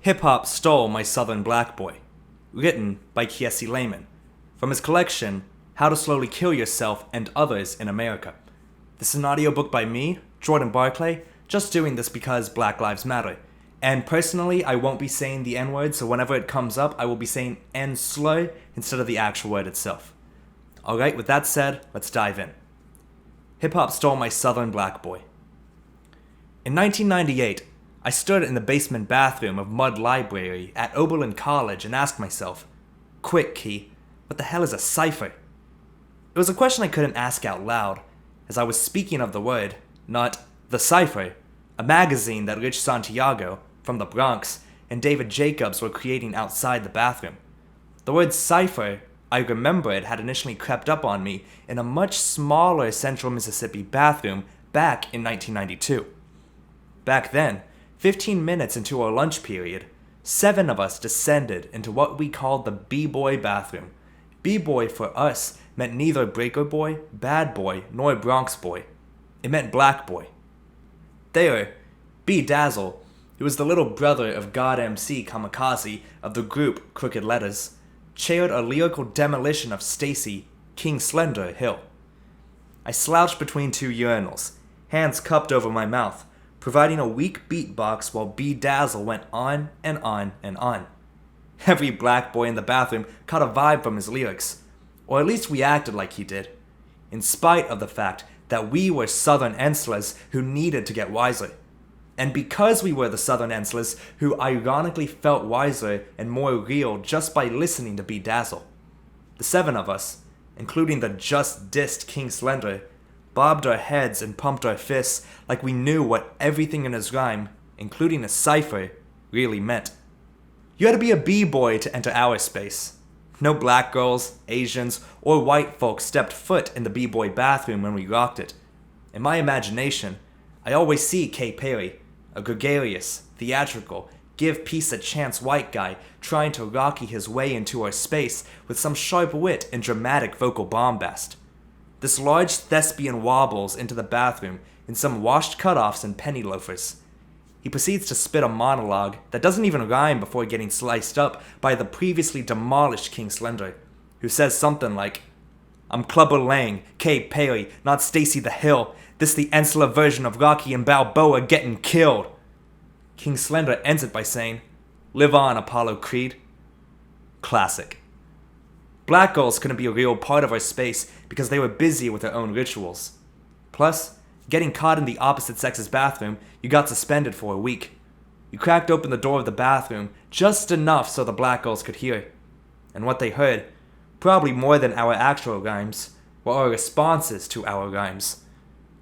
Hip-Hop Stole My Southern Black Boy, written by Kiese Laymon, from his collection, How to Slowly Kill Yourself and Others in America. This is an audiobook by me, Jordan Barclay, just doing this because Black Lives Matter. And personally, I won't be saying the N-word, so whenever it comes up, I will be saying N-slur instead of the actual word itself. Alright, with that said, let's dive in. Hip-Hop Stole My Southern Black Boy. In 1998, I stood in the basement bathroom of Mudd Library at Oberlin College and asked myself, quick, Key, what the hell is a cipher? It was a question I couldn't ask out loud, as I was speaking of the word, not The Cipher, a magazine that Rich Santiago, from the Bronx, and David Jacobs were creating outside the bathroom. The word cipher, I remember it had initially crept up on me in a much smaller Central Mississippi bathroom back in 1992. Back then, 15 minutes into our lunch period, 7 of us descended into what we called the B-boy bathroom. B-boy for us meant neither breaker boy, bad boy, nor Bronx boy. It meant black boy. There, B-Dazzle, who was the little brother of God MC Kamikaze of the group Crooked Letters, chaired a lyrical demolition of Stacy, King Slender, Hill. I slouched between 2 urinals, hands cupped over my mouth, providing a weak beatbox while B-Dazzle went on and on and on. Every black boy in the bathroom caught a vibe from his lyrics, or at least we acted like he did, in spite of the fact that we were Southern Enslers who needed to get wiser. And because we were the Southern Enslers who ironically felt wiser and more real just by listening to B-Dazzle. The 7 of us, including the just dissed King Slender, bobbed our heads and pumped our fists like we knew what everything in his rhyme, including a cipher, really meant. You had to be a B-boy to enter our space. No black girls, Asians, or white folks stepped foot in the B-boy bathroom when we rocked it. In my imagination, I always see Kay Perry, a gregarious, theatrical, give peace a chance white guy trying to Rocky his way into our space with some sharp wit and dramatic vocal bombast. This large thespian wobbles into the bathroom in some washed cutoffs and penny loafers. He proceeds to spit a monologue that doesn't even rhyme before getting sliced up by the previously demolished King Slender, who says something like, "I'm Clubber Lang, Kay Perry, not Stacy the Hill. This the Ensler version of Rocky and Balboa getting killed." King Slender ends it by saying, "Live on, Apollo Creed." Classic. Black girls couldn't be a real part of our space because they were busy with their own rituals. Plus, getting caught in the opposite sex's bathroom, you got suspended for a week. You cracked open the door of the bathroom just enough so the black girls could hear. And what they heard, probably more than our actual rhymes, were our responses to our rhymes.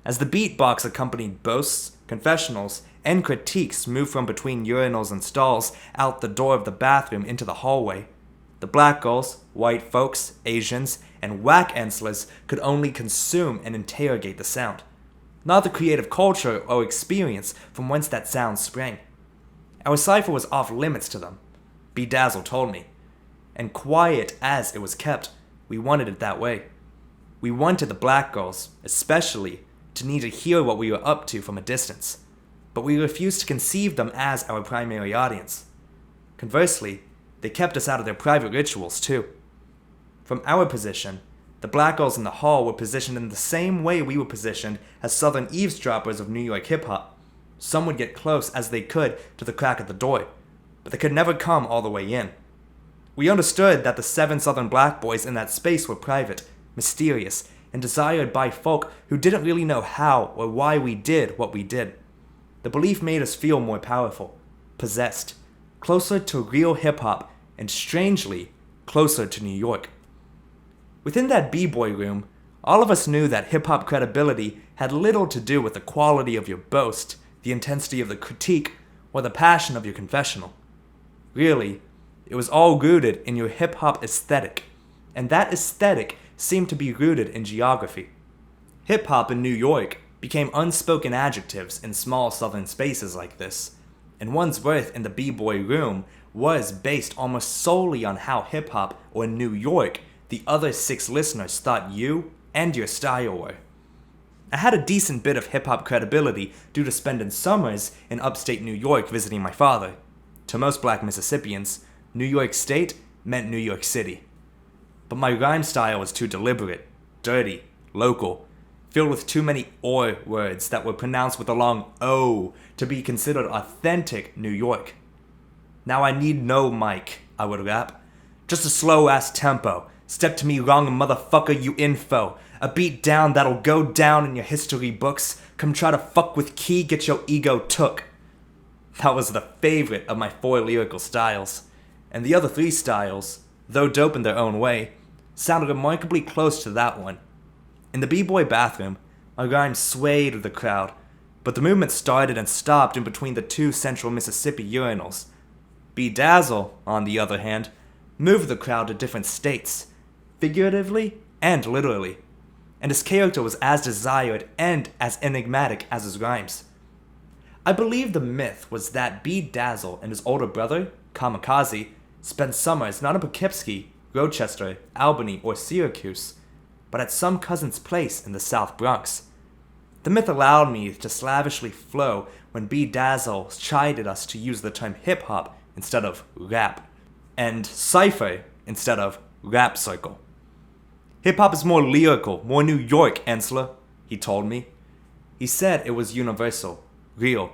As the beatbox accompanied boasts, confessionals, and critiques moved from between urinals and stalls out the door of the bathroom into the hallway, the black girls, white folks, Asians, and whack Enslers could only consume and interrogate the sound, not the creative culture or experience from whence that sound sprang. Our cipher was off limits to them, B-Dazzle told me, and quiet as it was kept, we wanted it that way. We wanted the black girls, especially, to need to hear what we were up to from a distance, but we refused to conceive them as our primary audience. Conversely, they kept us out of their private rituals too. From our position, the black girls in the hall were positioned in the same way we were positioned as southern eavesdroppers of New York hip-hop. Some would get close as they could to the crack at the door, but they could never come all the way in. We understood that the 7 southern black boys in that space were private, mysterious, and desired by folk who didn't really know how or why we did what we did. The belief made us feel more powerful, possessed, closer to real hip-hop, and strangely, closer to New York. Within that b-boy room, all of us knew that hip-hop credibility had little to do with the quality of your boast, the intensity of the critique, or the passion of your confessional. Really, it was all rooted in your hip-hop aesthetic, and that aesthetic seemed to be rooted in geography. Hip-hop in New York became unspoken adjectives in small southern spaces like this, and one's worth in the b-boy room was based almost solely on how hip-hop, or New York, the other 6 listeners thought you and your style were. I had a decent bit of hip-hop credibility due to spending summers in upstate New York visiting my father. To most black Mississippians, New York State meant New York City. But my rhyme style was too deliberate, dirty, local, filled with too many or words that were pronounced with a long O to be considered authentic New York. Now I need no mic, I would rap. Just a slow-ass tempo. Step to me wrong, motherfucker, you info. A beat down that'll go down in your history books. Come try to fuck with Key, get your ego took. That was the favorite of my 4 lyrical styles. And the other 3 styles, though dope in their own way, sounded remarkably close to that one. In the b-boy bathroom, my rhyme swayed with the crowd, but the movement started and stopped in between the 2 central Mississippi urinals. B-Dazzle, on the other hand, moved the crowd to different states, figuratively and literally, and his character was as desired and as enigmatic as his rhymes. I believe the myth was that B-Dazzle and his older brother, Kamikaze, spent summers not in Poughkeepsie, Rochester, Albany, or Syracuse, but at some cousin's place in the South Bronx. The myth allowed me to slavishly flow when B-Dazzle chided us to use the term hip-hop instead of rap, and cypher instead of rap circle. Hip-hop is more lyrical, more New York, Ensler, he told me. He said it was universal, real,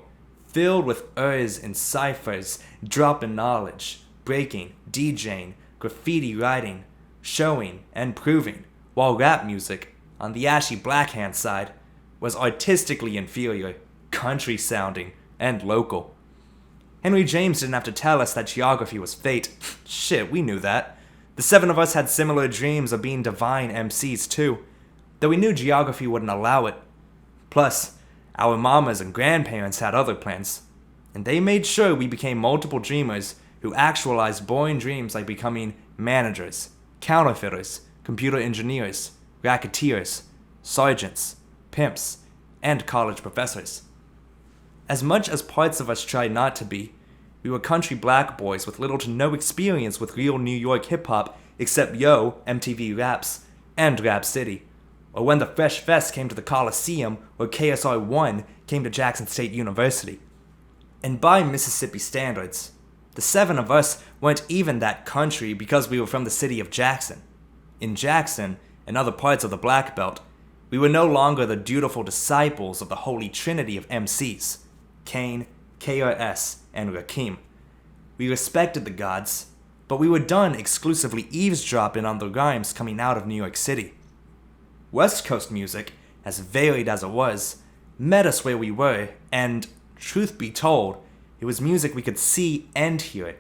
filled with ers and ciphers, dropping knowledge, breaking, DJing, graffiti writing, showing, and proving, while rap music, on the ashy blackhand side, was artistically inferior, country-sounding, and local. Henry James didn't have to tell us that geography was fate. Shit, we knew that. The 7 of us had similar dreams of being divine MCs too, though we knew geography wouldn't allow it. Plus, our mamas and grandparents had other plans, and they made sure we became multiple dreamers who actualized boring dreams like becoming managers, counterfeiters, computer engineers, racketeers, sergeants, pimps, and college professors. As much as parts of us tried not to be, we were country black boys with little to no experience with real New York hip-hop except Yo, MTV Raps, and Rap City, or when the Fresh Fest came to the Coliseum or KSR-1 came to Jackson State University. And by Mississippi standards, the 7 of us weren't even that country because we were from the city of Jackson. In Jackson and other parts of the Black Belt, we were no longer the dutiful disciples of the Holy Trinity of MCs, Kane, KRS, and Rakim. We respected the gods, but we were done exclusively eavesdropping on the rhymes coming out of New York City. West Coast music, as varied as it was, met us where we were, and, truth be told, it was music we could see and hear.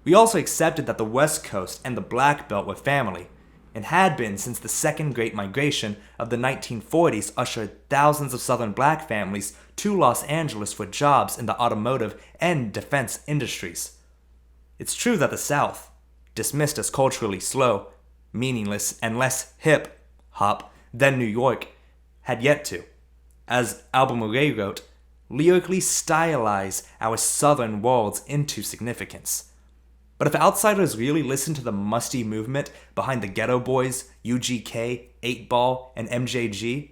We also accepted that the West Coast and the Black Belt were family, and had been since the Second Great Migration of the 1940s ushered thousands of Southern black families to Los Angeles for jobs in the automotive and defense industries. It's true that the South, dismissed as culturally slow, meaningless, and less hip-hop than New York, had yet to, as Albert Murray wrote, lyrically stylize our Southern worlds into significance. But if outsiders really listened to the musty movement behind the Ghetto Boys, UGK, 8-Ball, and MJG,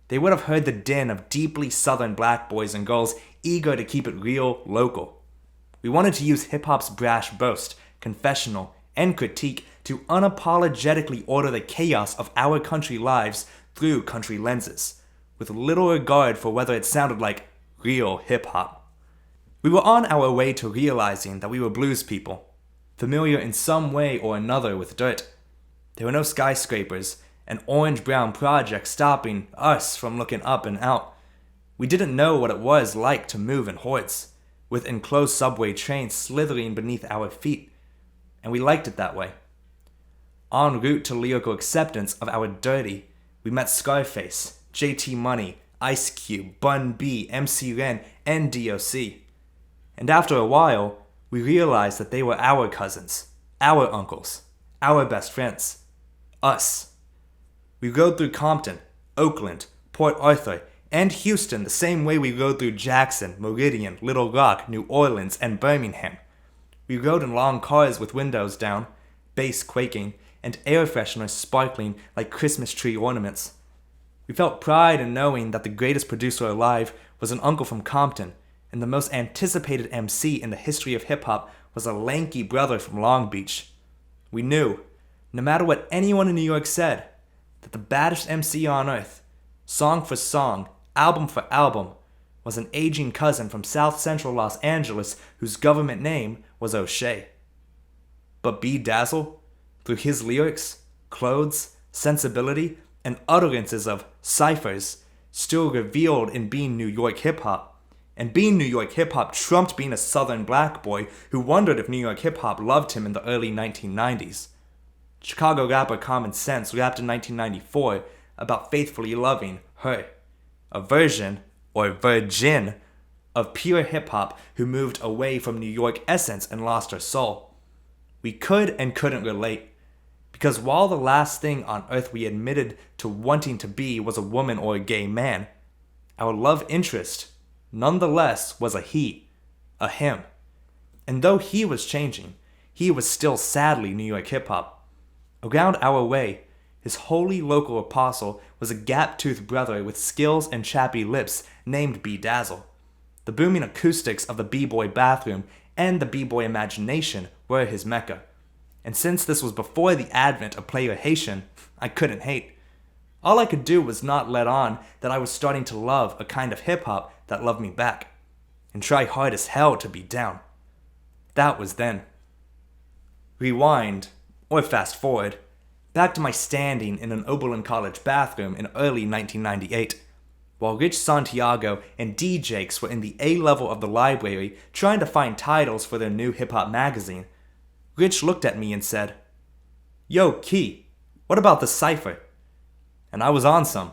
they would have heard the din of deeply Southern black boys and girls eager to keep it real local. We wanted to use hip-hop's brash boast, confessional, and critique to unapologetically order the chaos of our country lives through country lenses, with little regard for whether it sounded like real hip-hop. We were on our way to realizing that we were blues people, familiar in some way or another with dirt. There were no skyscrapers and orange-brown projects stopping us from looking up and out. We didn't know what it was like to move in hordes, with enclosed subway trains slithering beneath our feet, and we liked it that way. En route to lyrical acceptance of our dirty, we met Scarface, JT Money, Ice Cube, Bun B, MC Ren, and DOC. And after a while, we realized that they were our cousins, our uncles, our best friends, us. We rode through Compton, Oakland, Port Arthur, and Houston the same way we rode through Jackson, Meridian, Little Rock, New Orleans, and Birmingham. We rode in long cars with windows down, bass quaking, and air fresheners sparkling like Christmas tree ornaments. We felt pride in knowing that the greatest producer alive was an uncle from Compton, and the most anticipated MC in the history of hip-hop was a lanky brother from Long Beach. We knew, no matter what anyone in New York said, that the baddest MC on earth, song for song, album for album, was an aging cousin from South Central Los Angeles whose government name was O'Shea. But B-Dazzle, through his lyrics, clothes, sensibility, and utterances of ciphers, still revealed in being New York hip-hop. And being New York hip-hop trumped being a southern black boy who wondered if New York hip-hop loved him in the early 1990s. Chicago rapper Common Sense rapped in 1994 about faithfully loving her, a version, or virgin, of pure hip-hop who moved away from New York essence and lost her soul. We could and couldn't relate, because while the last thing on earth we admitted to wanting to be was a woman or a gay man, our love interest, nonetheless, was a he, a him. And though he was changing, he was still sadly New York hip-hop. Around our way, his holy local apostle was a gap-toothed brother with skills and chappy lips named B-Dazzle. The booming acoustics of the b-boy bathroom and the b-boy imagination were his mecca. And since this was before the advent of player Haitian, I couldn't hate. All I could do was not let on that I was starting to love a kind of hip-hop that loved me back, and try hard as hell to be down. That was then. Rewind, or fast forward, back to my standing in an Oberlin College bathroom in early 1998, while Rich Santiago and D. Jakes were in the A level of the library trying to find titles for their new hip-hop magazine. Rich looked at me and said, "Yo, Key, what about the cipher?" And I was on some.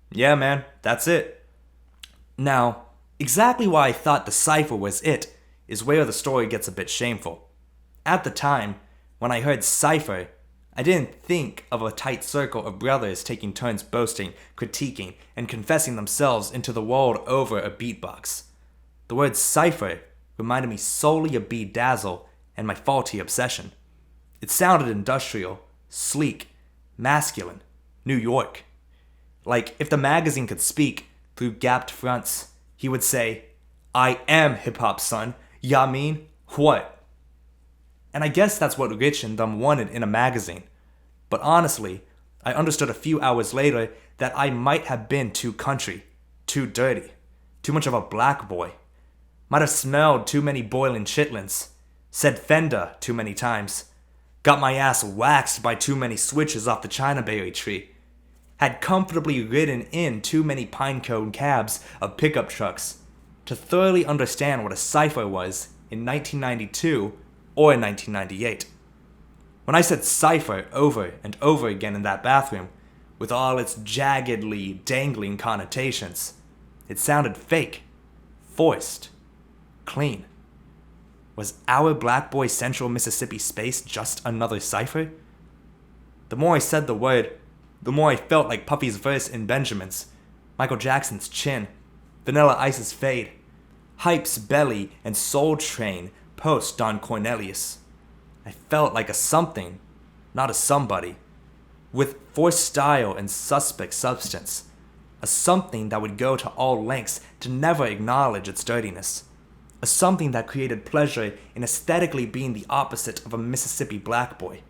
Yeah, man, that's it. Now, exactly why I thought the cipher was it is where the story gets a bit shameful. At the time, when I heard cipher, I didn't think of a tight circle of brothers taking turns boasting, critiquing, and confessing themselves into the world over a beatbox. The word cipher reminded me solely of B-Dazzle and my faulty obsession. It sounded industrial, sleek, masculine, New York. Like if the magazine could speak through gapped fronts, he would say, "I am hip-hop, son. Ya mean? What?" And I guess that's what Rich and them wanted in a magazine. But honestly, I understood a few hours later that I might have been too country, too dirty, too much of a black boy. Might have smelled too many boiling chitlins, said Fender too many times, got my ass waxed by too many switches off the Chinaberry tree, had comfortably ridden in too many pinecone cabs of pickup trucks to thoroughly understand what a cipher was in 1992 or in 1998. When I said cipher over and over again in that bathroom, with all its jaggedly dangling connotations, it sounded fake, forced, clean. Was our Black Boy Central Mississippi space just another cipher? The more I said the word, the more I felt like Puffy's verse in Benjamin's, Michael Jackson's chin, Vanilla Ice's fade, Hype's belly, and Soul Train post Don Cornelius. I felt like a something, not a somebody, with forced style and suspect substance, a something that would go to all lengths to never acknowledge its dirtiness, a something that created pleasure in aesthetically being the opposite of a Mississippi black boy.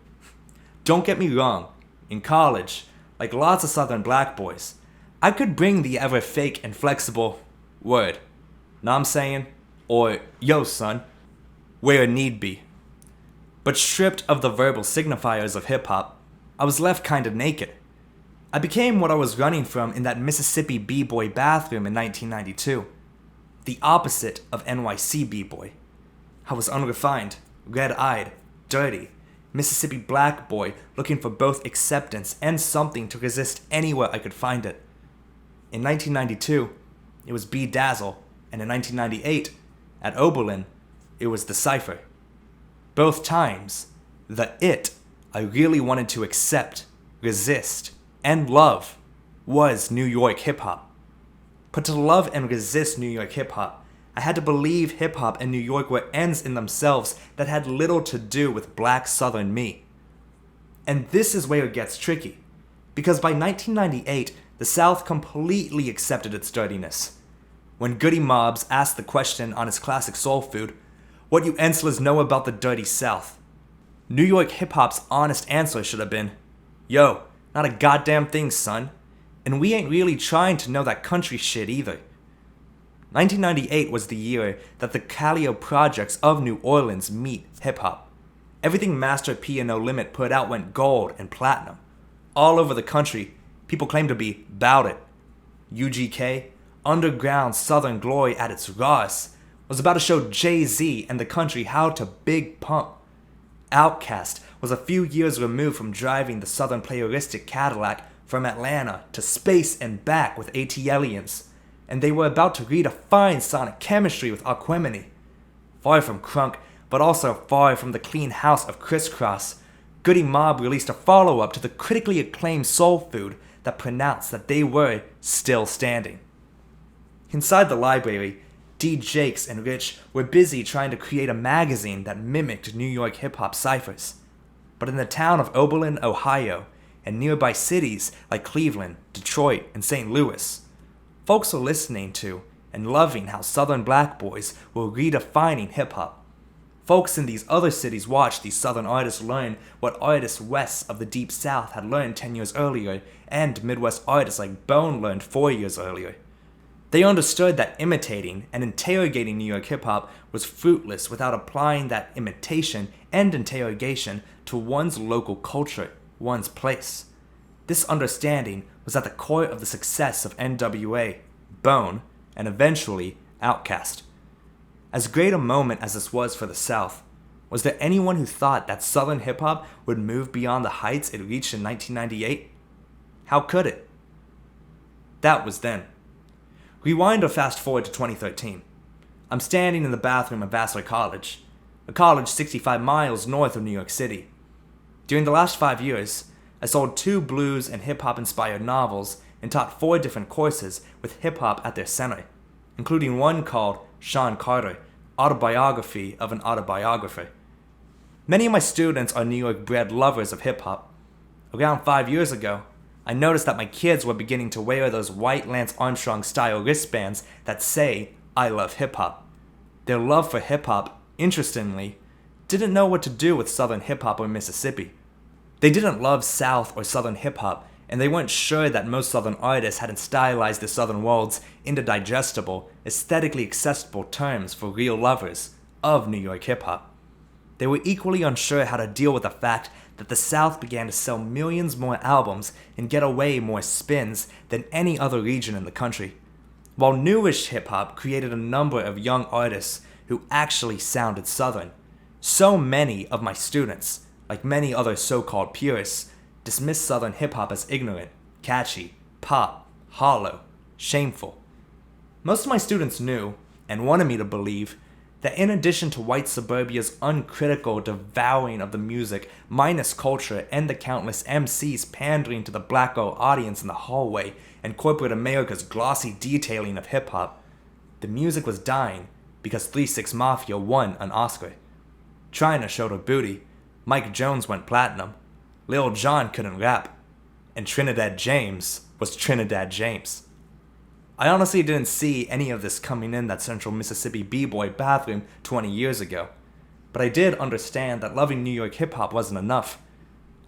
Don't get me wrong, in college, like lots of southern black boys, I could bring the ever fake and flexible word, know what I'm saying, or yo son, where need be. But stripped of the verbal signifiers of hip-hop, I was left kinda naked. I became what I was running from in that Mississippi b-boy bathroom in 1992. The opposite of NYC b-boy. I was unrefined, red-eyed, dirty, Mississippi black boy looking for both acceptance and something to resist anywhere I could find it. In 1992, it was B-Dazzle, and in 1998, at Oberlin, it was the cipher. Both times, the it I really wanted to accept, resist, and love was New York hip-hop. But to love and resist New York hip-hop, I had to believe hip-hop and New York were ends in themselves that had little to do with black southern me. And this is where it gets tricky, because by 1998, the South completely accepted its dirtiness. when Goody Mobs asked the question on his classic soul food, "What you Enslers know about the dirty South?" New York hip-hop's honest answer should have been, "Yo, not a goddamn thing, son. And we ain't really trying to know that country shit either." 1998 was the year that the Calio projects of New Orleans meet hip-hop. Everything Master P and No Limit put out went gold and platinum. All over the country, people claimed to be 'bout it. UGK, underground Southern glory at its rawest, was about to show Jay-Z and the country how to big pump. Outkast was a few years removed from driving the Southern playeristic Cadillac from Atlanta to space and back with ATLians, and they were about to redefine sonic chemistry with Aquemini. Far from crunk, but also far from the clean house of Crisscross, Goody Mob released a follow-up to the critically acclaimed Soul Food that pronounced that they were still standing. Inside the library, D. Jakes and Rich were busy trying to create a magazine that mimicked New York hip-hop ciphers. But in the town of Oberlin, Ohio, and nearby cities like Cleveland, Detroit, and St. Louis, folks were listening to and loving how Southern black boys were redefining hip-hop. Folks in these other cities watched these Southern artists learn what artists west of the Deep South had learned 10 years earlier, and Midwest artists like Bone learned 4 years earlier. They understood that imitating and interrogating New York hip-hop was fruitless without applying that imitation and interrogation to one's local culture, one's place. This understanding was at the core of the success of NWA, Bone, and eventually Outkast. As great a moment as this was for the South, was there anyone who thought that Southern hip-hop would move beyond the heights it reached in 1998? How could it? That was then. Rewind or fast forward to 2013. I'm standing in the bathroom of Vassar College, a college 65 miles north of New York City. During the last 5 years, I sold 2 blues and hip-hop inspired novels and taught 4 different courses with hip-hop at their center, including one called Sean Carter, Autobiography of an Autobiographer. Many of my students are New York-bred lovers of hip-hop. Around 5 years ago, I noticed that my kids were beginning to wear those white Lance Armstrong-style wristbands that say, "I love hip-hop." Their love for hip-hop, interestingly, didn't know what to do with Southern hip-hop or Mississippi. They didn't love South or Southern hip-hop, and they weren't sure that most Southern artists hadn't stylized the Southern worlds into digestible, aesthetically accessible terms for real lovers of New York hip-hop. They were equally unsure how to deal with the fact that the South began to sell millions more albums and get away more spins than any other region in the country, while newish hip-hop created a number of young artists who actually sounded Southern. So many of my students, like many other so-called purists, dismissed Southern hip-hop as ignorant, catchy, pop, hollow, shameful. Most of my students knew, and wanted me to believe, that in addition to white suburbia's uncritical devouring of the music, minus culture, and the countless MCs pandering to the black girl audience in the hallway, and corporate America's glossy detailing of hip-hop, the music was dying because 3-6 Mafia won an Oscar. China showed her booty, Mike Jones went platinum, Lil Jon couldn't rap, and Trinidad James was Trinidad James. I honestly didn't see any of this coming in that Central Mississippi b-boy bathroom 20 years ago, but I did understand that loving New York hip-hop wasn't enough.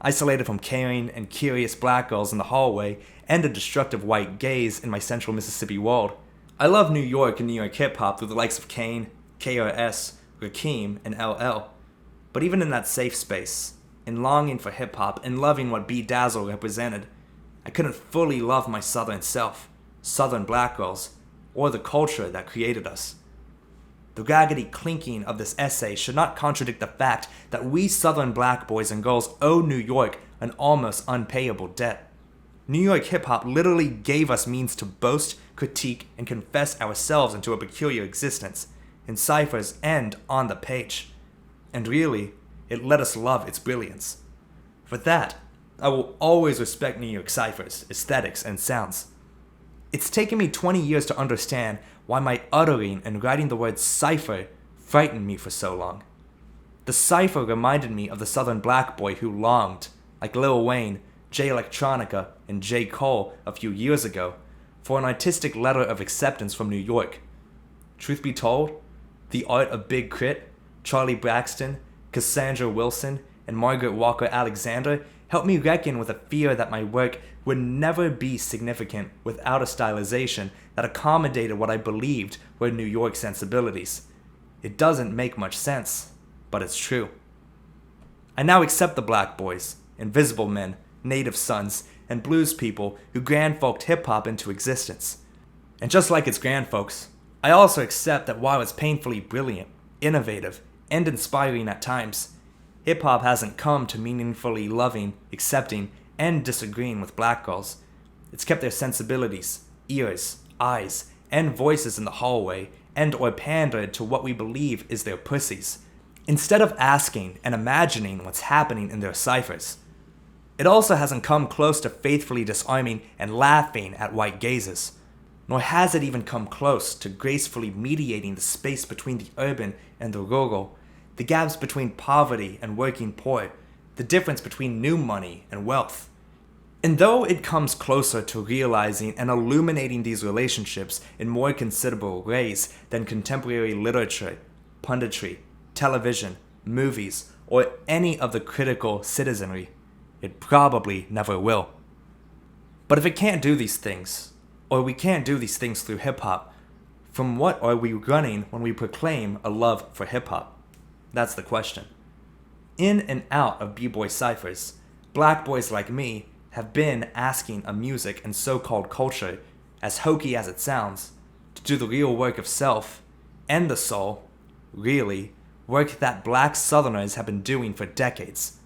Isolated from caring and curious black girls in the hallway and a destructive white gaze in my Central Mississippi world, I love New York and New York hip-hop through the likes of Kane, KRS, Rakim, and LL. But even in that safe space, in longing for hip-hop and loving what B-Dazzle represented, I couldn't fully love my Southern self, Southern black girls, or the culture that created us. The raggedy clinking of this essay should not contradict the fact that we Southern black boys and girls owe New York an almost unpayable debt. New York hip-hop literally gave us means to boast, critique, and confess ourselves into a peculiar existence, in ciphers and on the page. And really, it let us love its brilliance. For that, I will always respect New York ciphers, aesthetics, and sounds. It's taken me 20 years to understand why my uttering and writing the word cipher frightened me for so long. The cipher reminded me of the Southern black boy who longed, like Lil Wayne, Jay Electronica, and J. Cole a few years ago, for an artistic letter of acceptance from New York. Truth be told, the art of Big Crit, Charlie Braxton, Cassandra Wilson, and Margaret Walker Alexander helped me reckon with a fear that my work would never be significant without a stylization that accommodated what I believed were New York sensibilities. It doesn't make much sense, but it's true. I now accept the Black Boys, Invisible Men, Native Sons, and blues people who grandfolked hip-hop into existence. And just like its grandfolks, I also accept that while it's painfully brilliant, innovative, and inspiring at times, hip-hop hasn't come to meaningfully loving, accepting, and disagreeing with black girls. It's kept their sensibilities, ears, eyes, and voices in the hallway and or pandered to what we believe is their pussies, instead of asking and imagining what's happening in their ciphers. It also hasn't come close to faithfully disarming and laughing at white gazes, nor has it even come close to gracefully mediating the space between the urban and the rural, the gaps between poverty and working poor, the difference between new money and wealth. And though it comes closer to realizing and illuminating these relationships in more considerable ways than contemporary literature, punditry, television, movies, or any of the critical citizenry, it probably never will. But if it can't do these things, or we can't do these things through hip-hop, from what are we running when we proclaim a love for hip-hop? That's the question. In and out of b-boy ciphers, black boys like me have been asking a music and so-called culture, as hokey as it sounds, to do the real work of self and the soul, really, work that black Southerners have been doing for decades.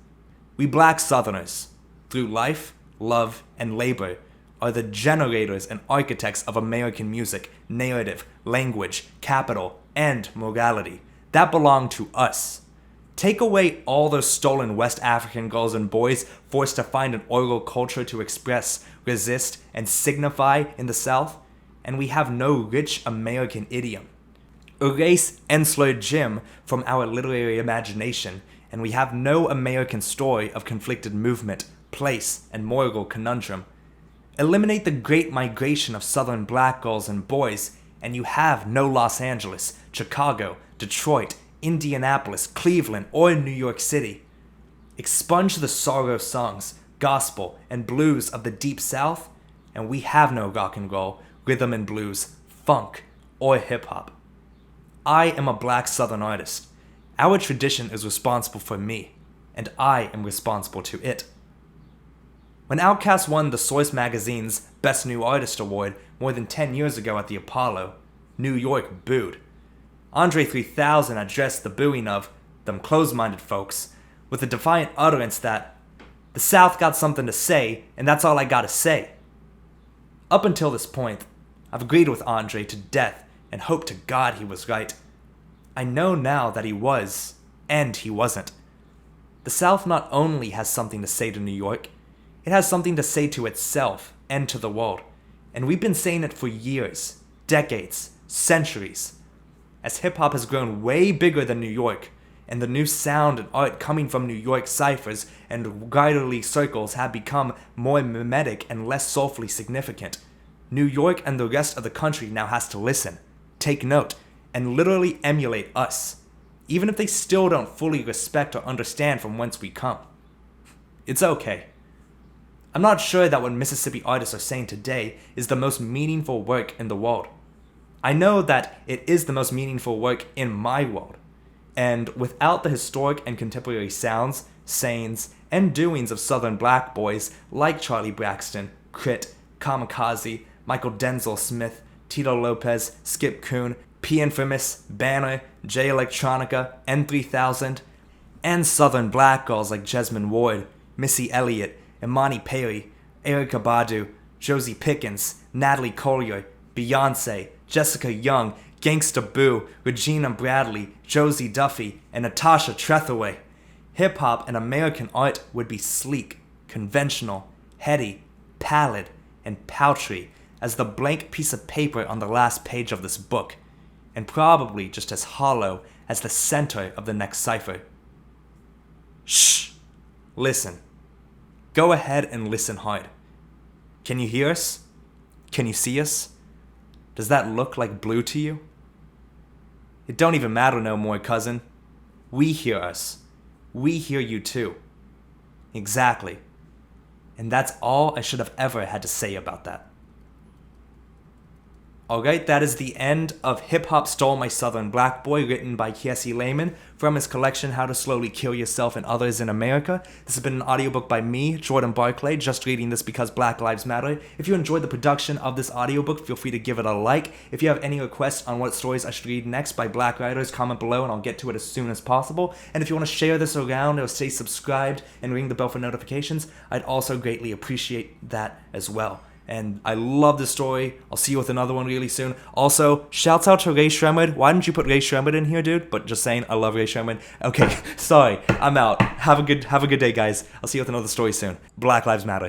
We black Southerners, through life, love, and labor, are the generators and architects of American music, narrative, language, capital, and morality that belong to us. Take away all those stolen West African girls and boys forced to find an oral culture to express, resist, and signify in the South, and we have no rich American idiom. Erase Ensler Jim from our literary imagination, and we have no American story of conflicted movement, place, and moral conundrum. Eliminate the great migration of Southern black girls and boys, and you have no Los Angeles, Chicago, Detroit, Indianapolis, Cleveland, or New York City. Expunge the sorrow songs, gospel, and blues of the Deep South, and we have no rock and roll, rhythm and blues, funk, or hip-hop. I am a black Southern artist. Our tradition is responsible for me, and I am responsible to it. When Outkast won the Source magazine's Best New Artist Award more than 10 years ago at the Apollo, New York booed. Andre 3000 addressed the booing of them close-minded folks with a defiant utterance that the South got something to say, and that's all I gotta say. Up until this point, I've agreed with Andre to death and hope to God he was right. I know now that he was, and he wasn't. The South not only has something to say to New York, it has something to say to itself and to the world, and we've been saying it for years, decades, centuries. As hip-hop has grown way bigger than New York, and the new sound and art coming from New York ciphers and writerly circles have become more mimetic and less soulfully significant, New York and the rest of the country now has to listen, take note, and literally emulate us, even if they still don't fully respect or understand from whence we come. It's okay. I'm not sure that what Mississippi artists are saying today is the most meaningful work in the world. I know that it is the most meaningful work in my world, and without the historic and contemporary sounds, sayings, and doings of Southern black boys like Charlie Braxton, Crit, Kamikaze, Michael Denzel Smith, Tito Lopez, Skip Coon, P-Infamous, Banner, J Electronica, N3000, and Southern black girls like Jesmyn Ward, Missy Elliott, Imani Perry, Erykah Badu, Josie Pickens, Natalie Collier, Beyonce, Jessica Young, Gangsta Boo, Regina Bradley, Josie Duffy, and Natasha Trethewey. Hip-hop and American art would be sleek, conventional, heady, pallid, and paltry as the blank piece of paper on the last page of this book, and probably just as hollow as the center of the next cipher. Shh! Listen. Go ahead and listen hard. Can you hear us? Can you see us? Does that look like blue to you? It don't even matter no more, cousin. We hear us. We hear you too. Exactly. And that's all I should have ever had to say about that. Alright, that is the end of Hip Hop Stole My Southern Black Boy, written by Kiese Laymon from his collection How to Slowly Kill Yourself and Others in America. This has been an audiobook by me, Jordan Barclay, just reading this because Black Lives Matter. If you enjoyed the production of this audiobook, feel free to give it a like. If you have any requests on what stories I should read next by Black writers, comment below and I'll get to it as soon as possible. And if you want to share this around or stay subscribed and ring the bell for notifications, I'd also greatly appreciate that as well. And I love this story. I'll see you with another one really soon. Also, shouts out to Ray Shremmerd. Why didn't you put Ray Shremmerd in here, dude? But just saying, I love Ray Shremmerd. Okay, sorry. I'm out. Have a good day, guys. I'll see you with another story soon. Black Lives Matter.